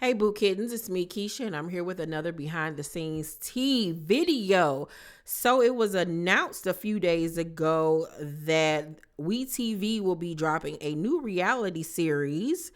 Hey, Boo Kittens, it's me, Keisha, and I'm here with another behind the scenes tea video. So it was announced a few days ago that WeTV will be dropping a new reality series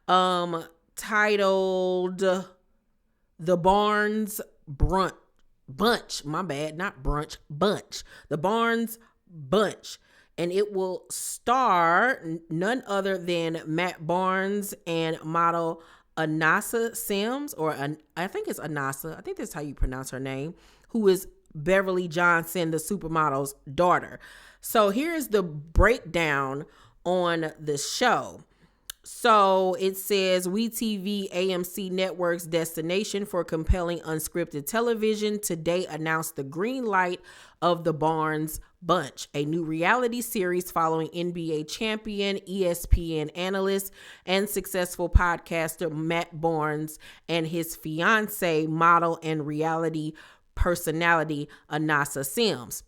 titled The Barnes Bunch. My bad, not brunch, bunch. The Barnes Bunch. And it will star none other than Matt Barnes and model Anansa Sims, I think it's Anansa. I think that's how you pronounce her name, who is Beverly Johnson, the supermodel's daughter. So here's the breakdown on the show. So it says WeTV AMC Network's destination for compelling unscripted television today announced the green light of The Barnes Bunch, a new reality series following NBA champion, ESPN analyst, and successful podcaster Matt Barnes and his fiancee, model and reality personality Anansa Sims.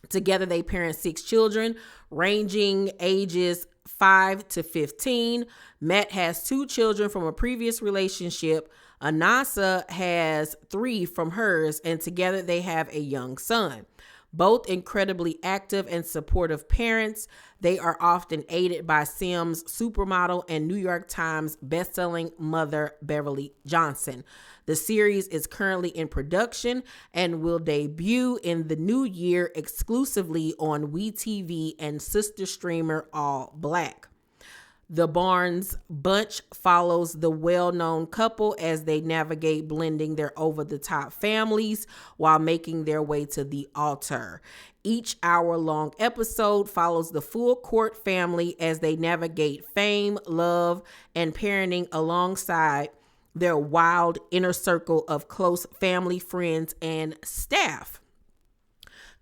Together, they parent 6 children, ranging ages 5 to 15. Matt has 2 children from a previous relationship. Anansa has 3 from hers, and together they have a young son. Both incredibly active and supportive parents, they are often aided by Sims' supermodel and New York Times bestselling mother, Beverly Johnson. The series is currently in production and will debut in the new year exclusively on WeTV and sister streamer All Black. The Barnes Bunch follows the well-known couple as they navigate blending their over-the-top families while making their way to the altar. Each hour-long episode follows the full court family as they navigate fame, love, and parenting alongside their wild inner circle of close family, friends, and staff.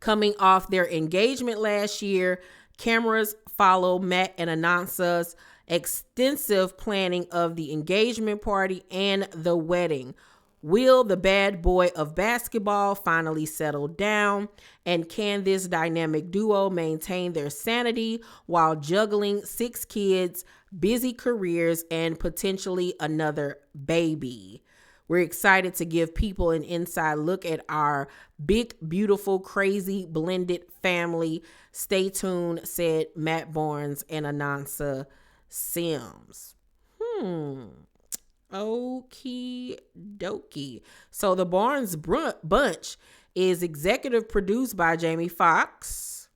Coming off their engagement last year, cameras follow Matt and Anansa's extensive planning of the engagement party and the wedding. Will the bad boy of basketball finally settle down? And can this dynamic duo maintain their sanity while juggling 6 kids, busy careers, and potentially another baby? We're excited to give people an inside look at our big, beautiful, crazy, blended family. Stay tuned, said Matt Barnes and Anansa Sims. Okie dokie. So the Barnes Bunch is executive produced by Jamie Foxx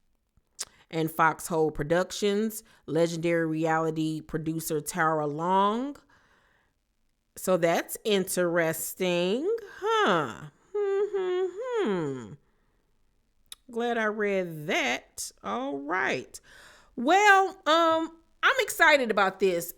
and Foxhole Productions, legendary reality producer Tara Long. So that's interesting. Glad I read that. All right. Well, I'm excited about this.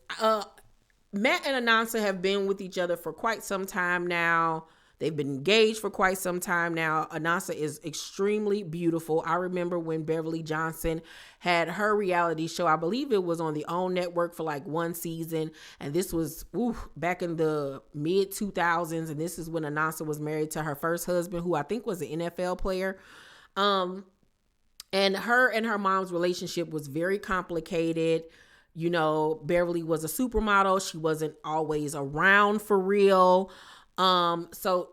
Matt and Anansa have been with each other for quite some time now. They've been engaged for quite some time now. Anansa is extremely beautiful. I remember when Beverly Johnson had her reality show. I believe it was on the OWN network for like 1 season. And this was back in the mid 2000s. And this is when Anansa was married to her first husband, who I think was an NFL player. And her and her mom's relationship was very complicated. You know, Beverly was a supermodel. She wasn't always around for real. So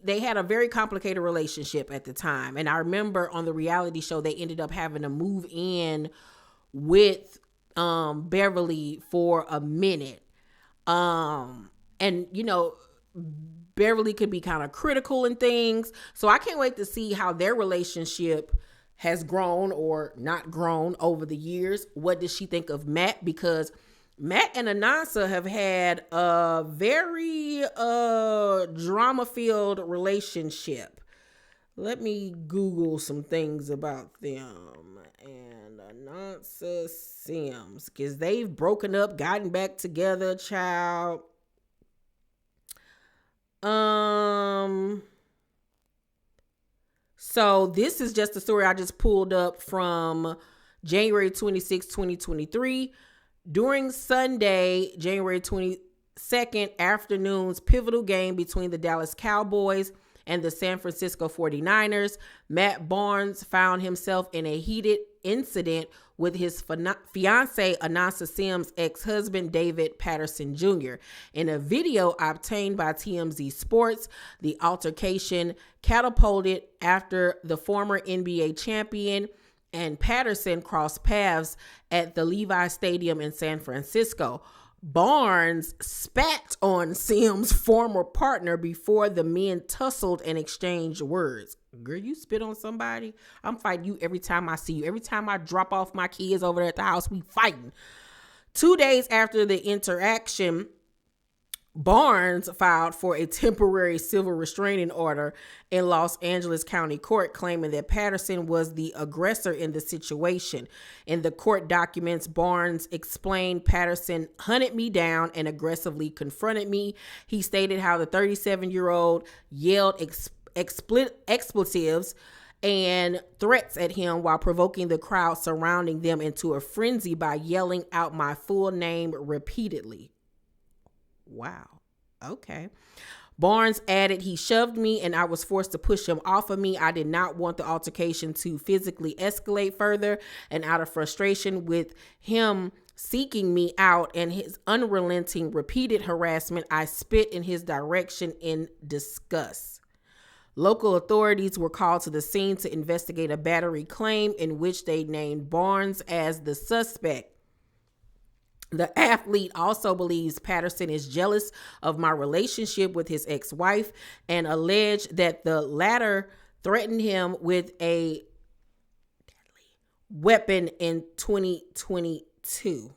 they had a very complicated relationship at the time. And I remember on the reality show, they ended up having to move in with Beverly for a minute. And, you know, Beverly could be kind of critical in things. So I can't wait to see how their relationship has grown or not grown over the years. What does she think of Matt? Because Matt and Anansa have had a very drama-filled relationship. Let me Google some things about them and Anansa Sims, because they've broken up, gotten back together, child. So this is just a story I just pulled up from January 26, 2023. During Sunday, January 22nd afternoon's pivotal game between the Dallas Cowboys and the San Francisco 49ers, Matt Barnes found himself in a heated incident with his fiance Anansa Sims' ex-husband David Patterson Jr. In a video obtained by TMZ Sports, the altercation catapulted after the former NBA champion and Patterson crossed paths at the Levi Stadium in San Francisco. Barnes spat on Sims' former partner before the men tussled and exchanged words. Girl, you spit on somebody? I'm fighting you every time I see you. Every time I drop off my kids over there at the house, we fighting. 2 days after the interaction, Barnes filed for a temporary civil restraining order in Los Angeles County Court, claiming that Patterson was the aggressor in the situation. In the court documents, Barnes explained Patterson hunted me down and aggressively confronted me. He stated how the 37-year-old yelled expletives and threats at him while provoking the crowd surrounding them into a frenzy by yelling out my full name repeatedly. Wow. Okay. Barnes added, he shoved me and I was forced to push him off of me. I did not want the altercation to physically escalate further, and out of frustration with him seeking me out and his unrelenting repeated harassment, I spit in his direction in disgust. Local authorities were called to the scene to investigate a battery claim in which they named Barnes as the suspect. The athlete also believes Patterson is jealous of my relationship with his ex-wife and alleged that the latter threatened him with a deadly weapon in 2022.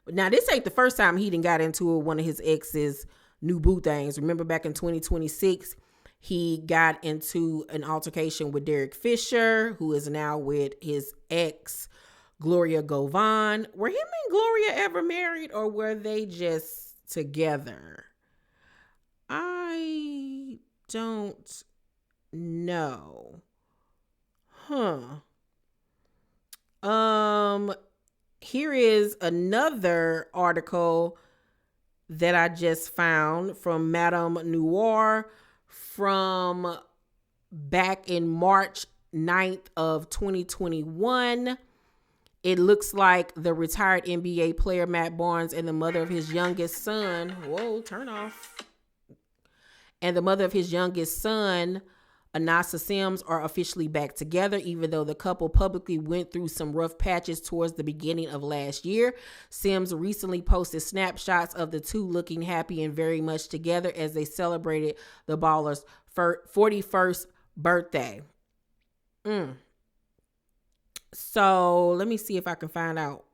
Now, this ain't the first time he done got into one of his ex's new boo things. Remember back in 2026, he got into an altercation with Derek Fisher, who is now with his ex, Gloria Govan. Were him and Gloria ever married, or were they just together? I don't know. Here is another article that I just found from Madame Noir from back in March 9th of 2021. It looks like the retired NBA player Matt Barnes and the mother of his youngest son, and the mother of his youngest son, Anansa Sims, are officially back together, even though the couple publicly went through some rough patches towards the beginning of last year. Sims recently posted snapshots of the two looking happy and very much together as they celebrated the baller's 41st birthday. So let me see if I can find out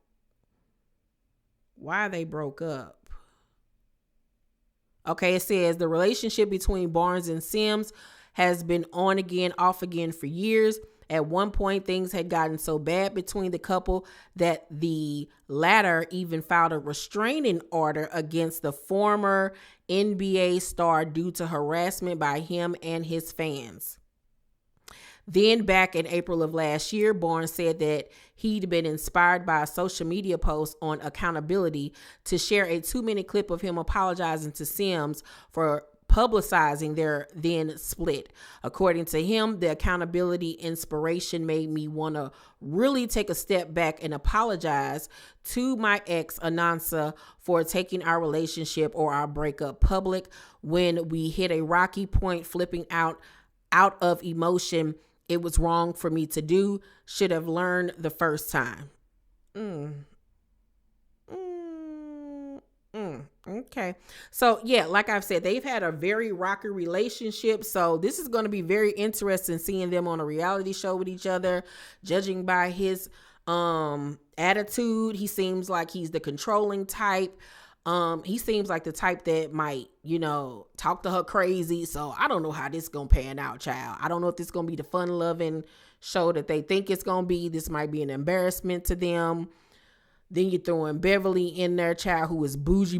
why they broke up. Okay, it says the relationship between Barnes and Sims has been on again, off again for years. At one point, things had gotten so bad between the couple that the latter even filed a restraining order against the former NBA star due to harassment by him and his fans. Then back in April of last year, Barnes said that he'd been inspired by a social media post on accountability to share a 2-minute clip of him apologizing to Sims for publicizing their then split. According to him, the accountability inspiration made me want to really take a step back and apologize to my ex Anansa for taking our relationship or our breakup public when we hit a rocky point, flipping out of emotion. It was wrong for me to do. Should have learned the first time. Okay. So yeah, like I've said, they've had a very rocky relationship. So this is going to be very interesting seeing them on a reality show with each other. Judging by his attitude, he seems like he's the controlling type. He seems like the type that might, talk to her crazy. So I don't know how this is going to pan out, child. I don't know if this is going to be the fun-loving show that they think it's going to be. This might be an embarrassment to them. Then you're throwing Beverly in there, child, who is bougie.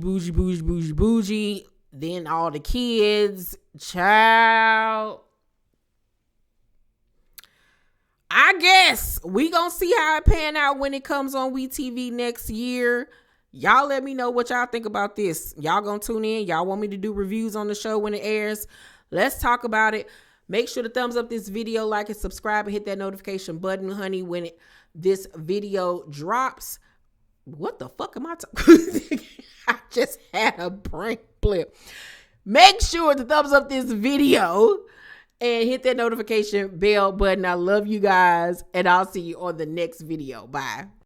Then all the kids, child. I guess we gonna see how it pan out when it comes on WeTV next year. Y'all let me know what y'all think about this. Y'all gonna tune in? Y'all want me to do reviews on the show when it airs? Let's talk about it. Make sure to thumbs up this video, like and subscribe, and hit that notification button, honey, when this video drops. What the fuck am I talking? I just had a brain blip. Make sure to thumbs up this video and hit that notification bell button. I love you guys, and I'll see you on the next video. Bye.